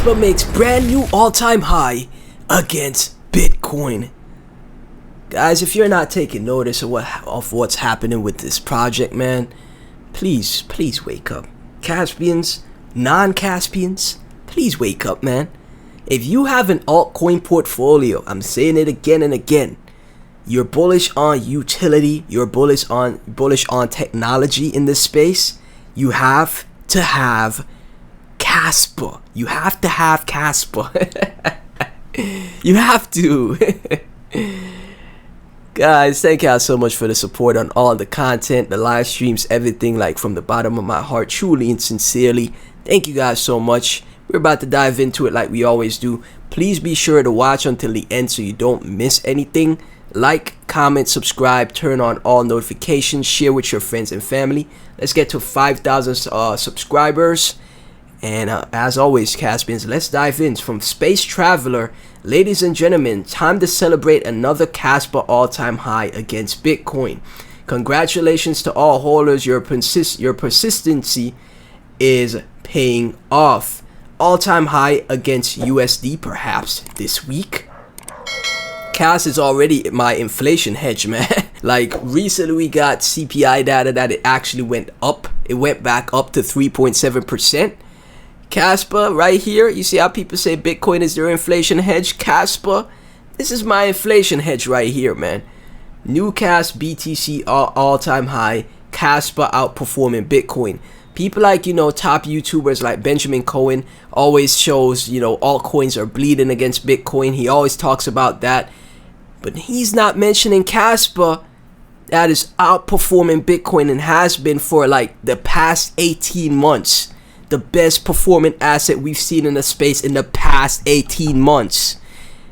Kaspa makes brand new all-time high against Bitcoin. Guys, if you're not taking notice of what's happening with this project, man, please wake up. Caspians, non-Caspians, please wake up, man. If you have an altcoin portfolio, I'm saying it again and again, you're bullish on utility, you're bullish on technology in this space, you have to have Casper. You have to have Casper. You have to. Guys, thank y'all so much for the support on all the content, the live streams, everything, like from the bottom of my heart, truly and sincerely. Thank you guys so much. We're about to dive into it like we always do. Please be sure to watch until the end so you don't miss anything. Like, comment, subscribe, turn on all notifications, share with your friends and family. Let's get to 5,000 subscribers. And as always, Caspians, let's dive in. From Space Traveler, ladies and gentlemen, time to celebrate another Casper all-time high against Bitcoin. Congratulations to all holders. Your persistency is paying off. All-time high against USD perhaps this week. Cas is already my inflation hedge, man. Like recently we got CPI data that it actually went up. It went back up to 3.7%. Kaspa right here, you see how people say Bitcoin is their inflation hedge? Kaspa, this is my inflation hedge right here, man. New Cas BTC all-time high. Kaspa outperforming Bitcoin. People like, top YouTubers like Benjamin Cohen always shows, altcoins are bleeding against Bitcoin. He always talks about that. But he's not mentioning Kaspa that is outperforming Bitcoin and has been for like the past 18 months. The best performing asset we've seen in the space in the past 18 months.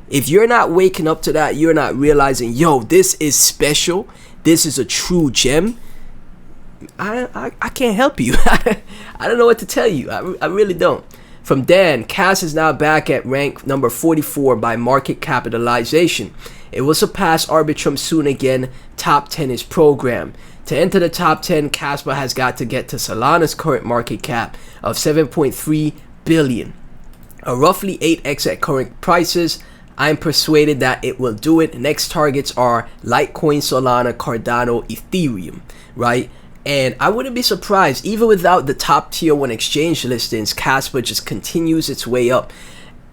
If you're not waking up to that, you're not realizing, yo, this is special. This is a true gem. I can't help you. I don't know what to tell you. I really don't. From Dan, Cas is now back at rank number 44 by market capitalization. It will surpass Arbitrum soon again. Top 10 is programmed. To enter the top 10, Kaspa has got to get to Solana's current market cap of 7.3 billion, a roughly 8x at current prices. I'm persuaded that it will do it. Next targets are Litecoin, Solana, Cardano, Ethereum, right? And I wouldn't be surprised, even without the top tier 1 exchange listings, Kaspa just continues its way up.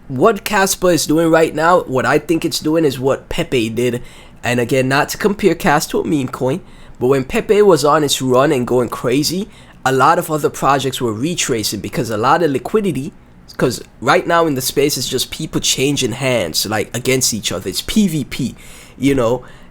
What Kaspa is doing right now, what I think it's doing is what Pepe did. And again, not to compare Cas to a meme coin, but when Pepe was on its run and going crazy, a lot of other projects were retracing because a lot of liquidity, because right now in the space it's just people changing hands like against each other. It's PvP,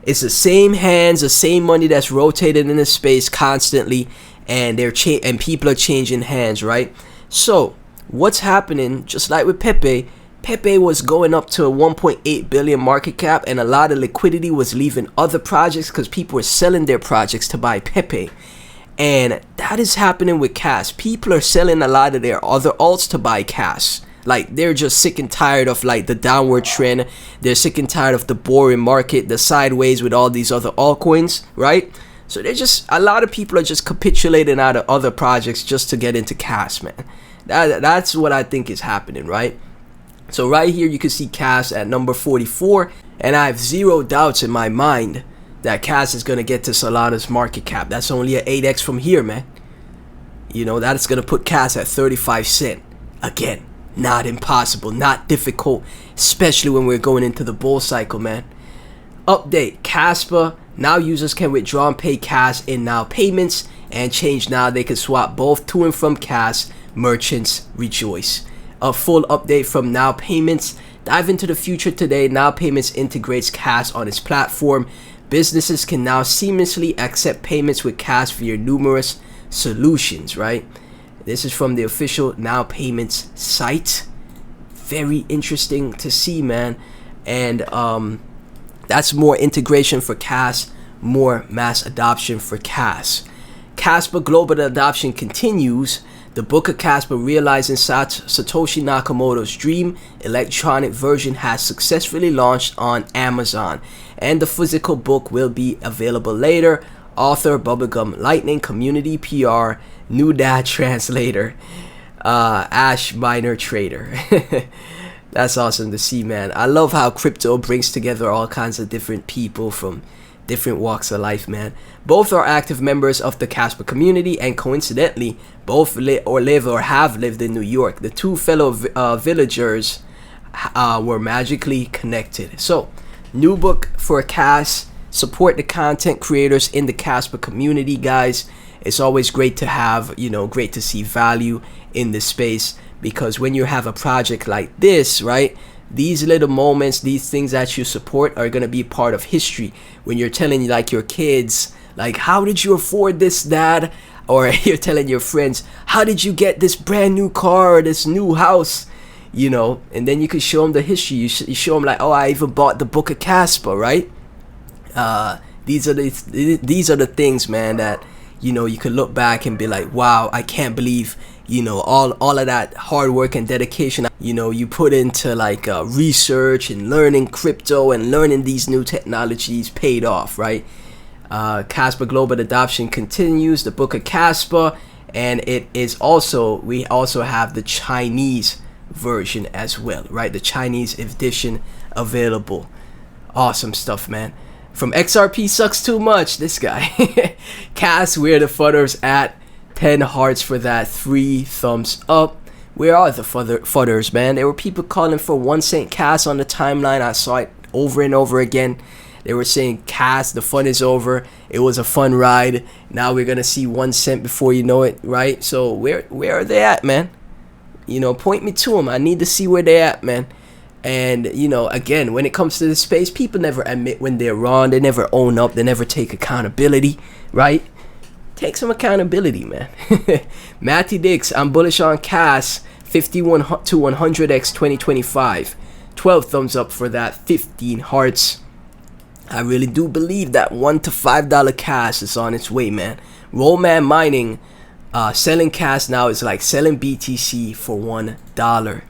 it's the same hands, the same money that's rotated in the space constantly, and and people are changing hands, right? So what's happening, just like with Pepe was going up to a 1.8 billion market cap, and a lot of liquidity was leaving other projects because people were selling their projects to buy Pepe. And that is happening with Cas. People are selling a lot of their other alts to buy Cas. Like, they're just sick and tired of like the downward trend. They're sick and tired of the boring market, the sideways with all these other altcoins, right? So a lot of people are just capitulating out of other projects just to get into Cas, man. That's what I think is happening, right? So right here you can see Cas at number 44, and I have zero doubts in my mind that Cas is going to get to Solana's market cap. That's only an 8x from here, man. That's going to put Cas at 35 cents. Again, not impossible, not difficult, especially when we're going into the bull cycle, man. Update, Kaspa, now users can withdraw and pay Cas in Now Payments, and change now they can swap both to and from Cas. Merchants rejoice. A full update from Now Payments. Dive into the future today. Now Payments integrates Cas on its platform. Businesses can now seamlessly accept payments with Cas via numerous solutions, right? This is from the official Now Payments site. Very interesting to see, man. And that's more integration for Cas, more mass adoption for Cas. Kaspa global adoption continues. The book of Kaspa, realizing Satoshi Nakamoto's dream electronic version, has successfully launched on Amazon, and the physical book will be available later. Author Bubblegum Lightning, community PR, new dad translator. Ash Miner Trader. That's awesome to see, man. I love how crypto brings together all kinds of different people from different walks of life, man. Both are active members of the Casper community, and coincidentally, both live or have lived in New York. The two fellow villagers were magically connected. So, new book for Cas. Support the content creators in the Casper community, guys. It's always great to have, great to see value in this space, because when you have a project like this, right, these little moments, these things that you support are going to be part of history when you're telling like your kids, like, how did you afford this, dad? Or you're telling your friends, how did you get this brand new car or this new house? And then you can show them the history. You show them like, oh, I even bought the book of Kaspa, right? These are the things, man, that you can look back and be like, wow, I can't believe all of that hard work and dedication you put into like research and learning crypto and learning these new technologies paid off, right? Casper global adoption continues, the book of Casper, and we also have the Chinese version as well, right? The Chinese edition available. Awesome stuff, man. From XRP sucks too much, this guy. Cas, where the fudders at? 10 hearts for that, 3 thumbs up. Where are the fudders, man? There were people calling for 1 cent Cas on the timeline. I saw it over and over again. They were saying, Cas, the fun is over. It was a fun ride. Now we're gonna see 1 cent before you know it, right? So where are they at, man? Point me to them. I need to see where they at, man. And again, when it comes to this space, people never admit when they're wrong. They never own up. They never take accountability, right? Take some accountability, man. Matty Dix, I'm bullish on Cas, 51 to 100x 2025. 12 thumbs up for that, 15 hearts. I really do believe that $1 to $5 Cas is on its way, man. Rollman Mining, selling Cas now is like selling BTC for $1.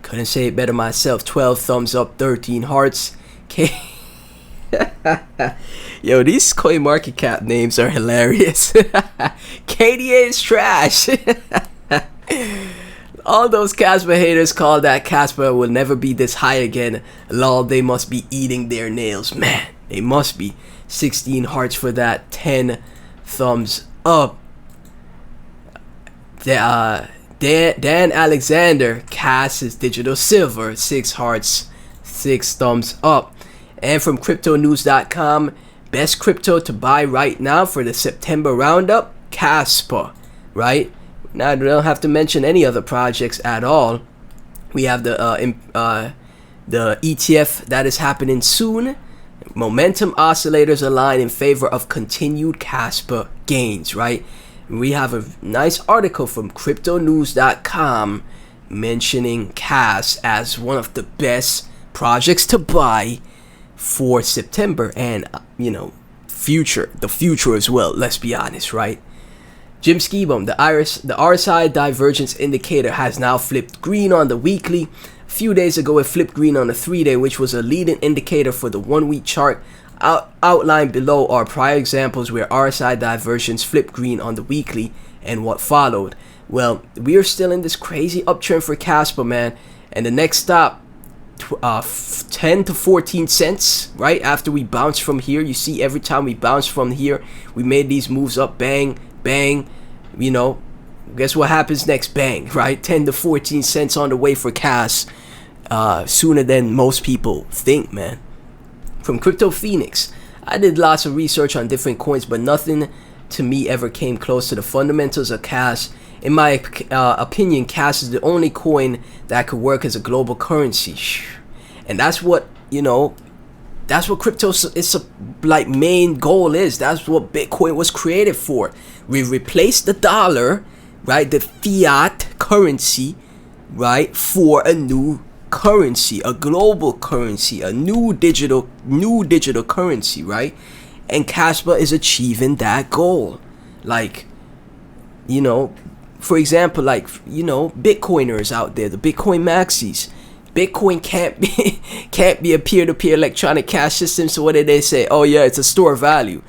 Couldn't say it better myself. 12 thumbs up, 13 hearts. Yo, these coin market cap names are hilarious. KDA is trash. All those Casper haters call that Casper will never be this high again. Lol, they must be eating their nails. Man, they must be. 16 hearts for that. 10 thumbs up. Dan Alexander, Cas is digital silver, 6 hearts, 6 thumbs up. And from cryptonews.com, best crypto to buy right now for the September roundup, Kaspa, right? Now I don't have to mention any other projects at all. We have the ETF that is happening soon. Momentum oscillators align in favor of continued Kaspa gains, right? We have a nice article from cryptonews.com mentioning Cas as one of the best projects to buy for September and the future as well. Let's be honest, right? Jim Skibum, the RSI divergence indicator has now flipped green on the weekly. A few days ago, it flipped green on the 3-day, which was a leading indicator for the 1-week chart. Outlined below are prior examples where RSI divergence flipped green on the weekly and what followed. Well, we are still in this crazy uptrend for Casper, man, and the next stop, 10 to 14 cents, right after we bounce from here. You see, every time we bounce from here, we made these moves up, bang, bang. Guess what happens next? Bang, right? 10 to 14 cents on the way for Cas, sooner than most people think, man. From Crypto Phoenix, I did lots of research on different coins, but nothing to me ever came close to the fundamentals of Cas. In my opinion, Cas is the only coin that could work as a global currency, and that's what that's what crypto main goal is. That's what Bitcoin was created for. We replaced the dollar, right, the fiat currency, right, for a new currency, a global currency, a new digital currency, right? And Kaspa is achieving that goal. Like, for example, Bitcoiners out there, the Bitcoin maxis. Bitcoin can't be a peer-to-peer electronic cash system. So what did they say? Oh yeah, it's a store of value.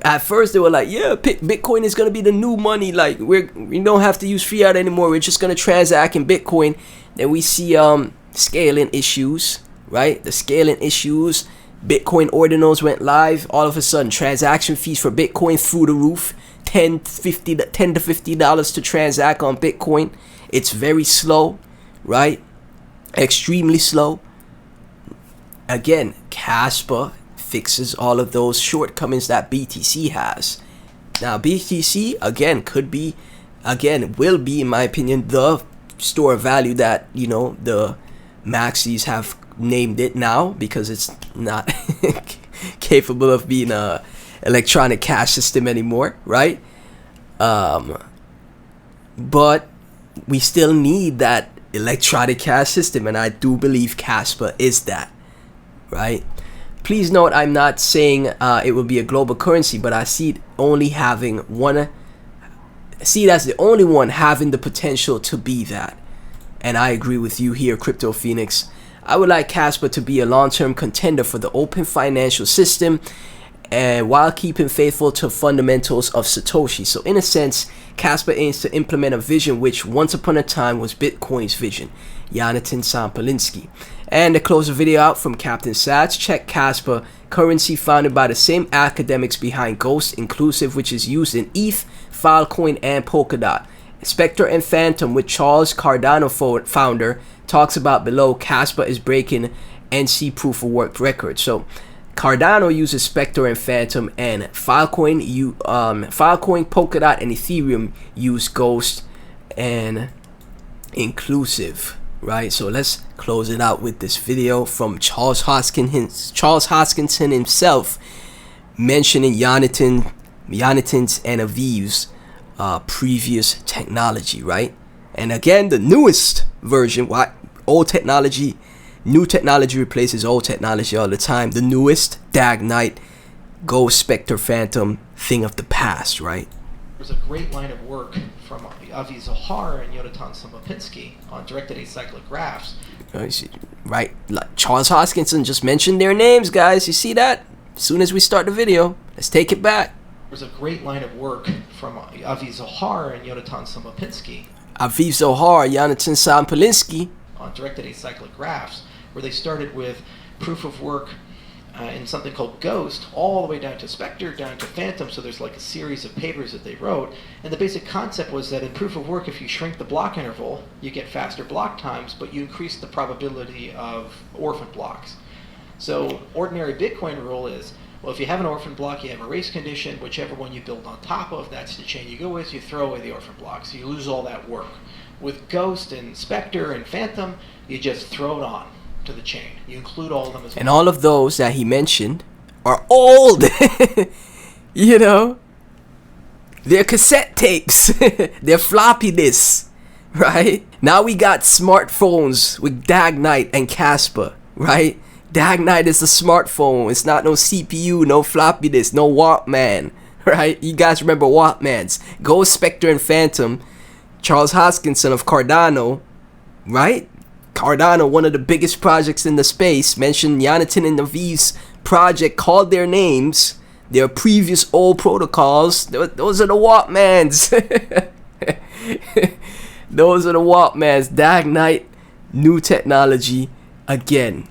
At first they were like, yeah, Bitcoin is gonna be the new money. Like we don't have to use fiat anymore. We're just gonna transact in Bitcoin. Then we see scaling issues, right? The scaling issues. Bitcoin ordinals went live. All of a sudden, transaction fees for Bitcoin through the roof. $10 to $50 to transact on Bitcoin. It's very slow, right? Extremely slow. Again, Kaspa fixes all of those shortcomings that BTC has. Now, BTC again will be, in my opinion, the store of value that, you know, the maxis have named it now, because it's not capable of being a electronic cash system anymore, right? But we still need that electronic cash system, and I do believe Kaspa is that, right? Please note, I'm not saying it will be a global currency, but I see it only having one. See it as the only one having the potential to be that, and I agree with you here, Crypto Phoenix. I would like Casper to be a long-term contender for the open financial system, and while keeping faithful to fundamentals of Satoshi. So in a sense, Casper aims to implement a vision which once upon a time was Bitcoin's vision. Jonathan Sampolinsky. And to close the video out from Captain Sats, check Casper, currency founded by the same academics behind Ghost Inclusive, which is used in ETH, Filecoin, and Polkadot. Spectre and Phantom, with Charles Cardano founder, talks about below. Casper is breaking NC proof of work record. So Cardano uses Spectre and Phantom, and Filecoin, Polkadot, and Ethereum use Ghost and Inclusive, right? So let's close it out with this video from Charles Hoskinson himself, mentioning Jonathan's and Aviv's previous technology, right? And again, the newest version, old technology, new technology replaces old technology all the time. The newest, Dag Knight, Ghost, Spectre, Phantom, thing of the past, right? There's a great line of work from Avi Zohar and Yonatan Samopinski on directed acyclic graphs. Right, like Charles Hoskinson just mentioned their names, guys. You see that? As soon as we start the video, let's take it back. There's a great line of work from Avi Zohar and Yonatan Samopinski. Aviv Zohar, Jonathan Sampolinsky. On directed acyclic graphs, where they started with proof of work in something called Ghost, all the way down to Spectre, down to Phantom. So there's like a series of papers that they wrote, and the basic concept was that in proof of work, if you shrink the block interval, you get faster block times, but you increase the probability of orphan blocks. So ordinary Bitcoin rule is, well, if you have an orphan block, you have a race condition, whichever one you build on top of, that's the chain you go with. You throw away the orphan block, so you lose all that work. With Ghost and Spectre and Phantom, you just throw it on to the chain. You include all of them as well. And all of those that he mentioned are old. You know, they're cassette tapes. They're floppy disks, right? Now we got smartphones with Dag Knight and Kaspa, right? Dag Knight is a smartphone. It's not no CPU, no floppy disk, no Walkman, right? You guys remember Walkmans. Ghost, Spectre, and Phantom. Charles Hoskinson of Cardano, right? Cardano, one of the biggest projects in the space, mentioned Jonathan and Aviv's project, called their names, their previous old protocols. Those are the Walkmans. Those are the Walkmans. Dag Knight, new technology. Again,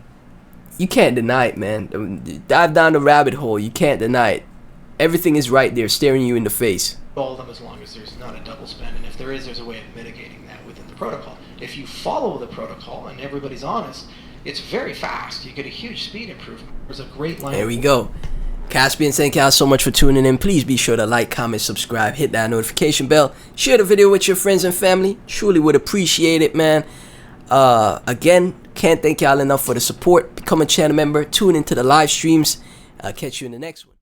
you can't deny it, man. Dive down the rabbit hole. You can't deny it. Everything is right there, staring you in the face. All of them, as long as there's not a double spend, and if there is, there's a way of mitigating that within the protocol. If you follow the protocol and everybody's honest, it's very fast. You get a huge speed improvement. There's a great line. There we go. Caspian, thank y'all so much for tuning in. Please be sure to like, comment, subscribe, hit that notification bell, share the video with your friends and family. Truly would appreciate it, man. Again, can't thank y'all enough for the support. Become a channel member, tune into the live streams. I'll catch you in the next one.